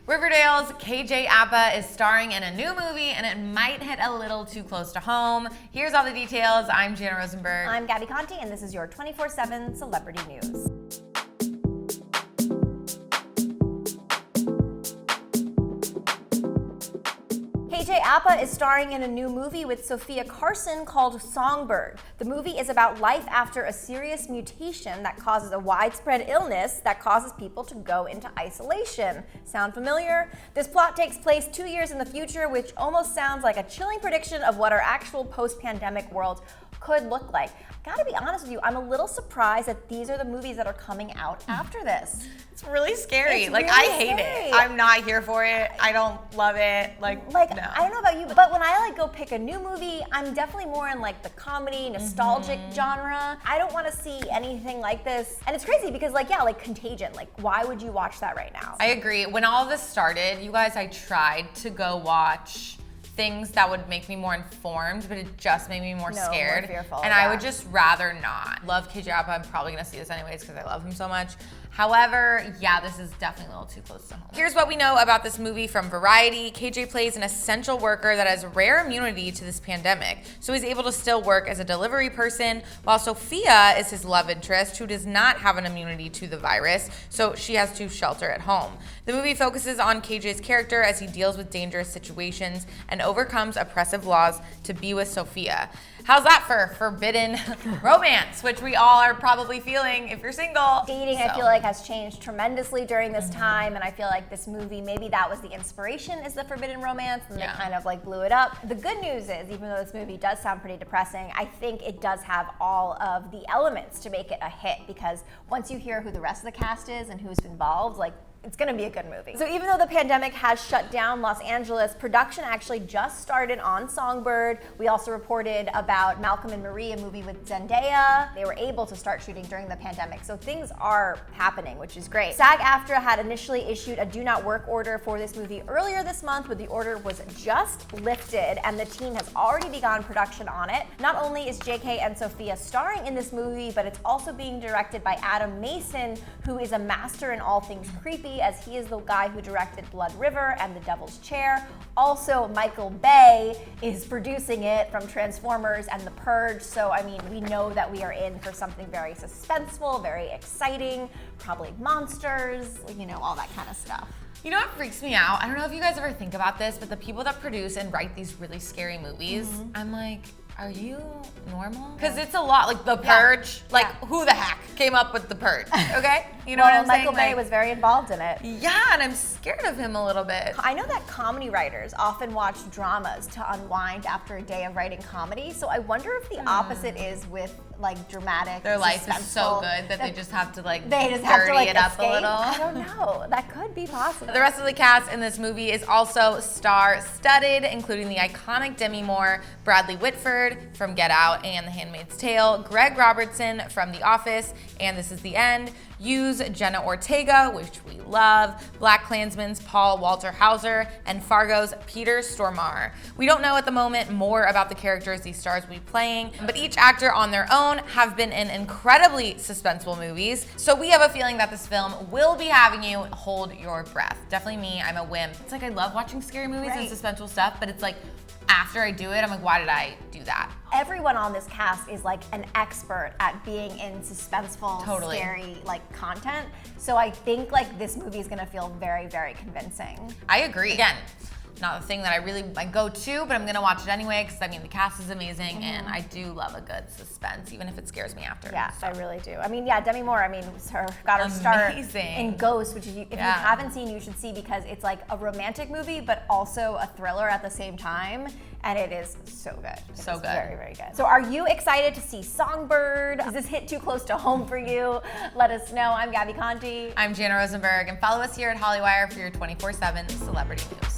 Riverdale's KJ Apa is starring in a new movie, and it might hit a little too close to home. Here's all the details. I'm Jana Rosenberg. I'm Gabi Conti, and this is your 24/7 celebrity news. KJ Apa is starring in a new movie with Sofia Carson called Songbird. The movie is about life after a serious mutation that causes a widespread illness that causes people to go into isolation. Sound familiar? This plot takes place 2 years in the future, which almost sounds like a chilling prediction of what our actual post-pandemic world could look like. Gotta be honest with you, I'm a little surprised that these are the movies that are coming out after this. It's really scary. It's like, really I hate scary. it. I'm not here for it. I don't love it. Like no. I don't know about you, but when I go pick a new movie, I'm definitely more in the comedy, nostalgic genre. I don't want to see anything like this. And it's crazy because Contagion, why would you watch that right now? I agree. When all of this started, you guys, I tried to go watch things that would make me more informed, but it just made me more scared. More fearful, and I would just rather not. Love KJ Apa. I'm probably gonna see this anyways because I love him so much. However, yeah, this is definitely a little too close to home. Here's what we know about this movie from Variety. KJ plays an essential worker that has rare immunity to this pandemic, so he's able to still work as a delivery person, while Sofia is his love interest, who does not have an immunity to the virus, so she has to shelter at home. The movie focuses on KJ's character as he deals with dangerous situations and overcomes oppressive laws to be with Sofia. How's that for forbidden romance, which we all are probably feeling if you're single? Dating, I feel like, has changed tremendously during this time, and I feel like this movie, maybe that was the inspiration, is the forbidden romance, and they kind of blew it up. The good news is, even though this movie does sound pretty depressing, I think it does have all of the elements to make it a hit, because once you hear who the rest of the cast is and who's involved, it's gonna be a good movie. So even though the pandemic has shut down Los Angeles, production actually just started on Songbird. We also reported about Malcolm and Marie, a movie with Zendaya. They were able to start shooting during the pandemic, so things are happening, which is great. SAG-AFTRA had initially issued a do not work order for this movie earlier this month, but the order was just lifted, and the team has already begun production on it. Not only is JK and Sofia starring in this movie, but it's also being directed by Adam Mason, who is a master in all things creepy, as he is the guy who directed Blood River and The Devil's Chair. Also, Michael Bay is producing it from Transformers and The Purge. So, we know that we are in for something very suspenseful, very exciting, probably monsters, all that kind of stuff. You know what freaks me out? I don't know if you guys ever think about this, but the people that produce and write these really scary movies, I'm like, are you normal? Because it's a lot, The Purge. Who the heck came up with The Purge? Okay? You know what I'm saying? Michael Bay was very involved in it. Yeah, and I'm scared of him a little bit. I know that comedy writers often watch dramas to unwind after a day of writing comedy, so I wonder if the opposite is with dramatic, their life is so good that they just have to they just have to dirty it up escape. a little. I don't know. That could be possible. The rest of the cast in this movie is also star-studded, including the iconic Demi Moore, Bradley Whitford from Get Out and The Handmaid's Tale, Greg Robertson from The Office and This Is the End, Yu's Jenna Ortega, which we love, BlacKkKlansman's Paul Walter Hauser, and Fargo's Peter Stormare. We don't know at the moment more about the characters these stars will be playing, but each actor on their own have been in incredibly suspenseful movies, so we have a feeling that this film will be having you hold your breath. Definitely me, I'm a wimp. It's I love watching scary movies and suspenseful stuff, but it's after I do it, I'm why did I do that? Everyone on this cast is an expert at being in suspenseful, scary content. So I think this movie is gonna feel very, very convincing. I agree. Again, not the thing that I really go to, but I'm gonna watch it anyway because the cast is amazing and I do love a good suspense, even if it scares me after. Yeah, I really do. Demi Moore, got her start in Ghost, which if you haven't seen, you should see because it's a romantic movie, but also a thriller at the same time. And it is so good. So good. Very, very good. So are you excited to see Songbird? Does this hit too close to home for you? Let us know. I'm Gabi Conti. I'm Jana Rosenberg, and follow us here at Hollywire for your 24/7 celebrity news.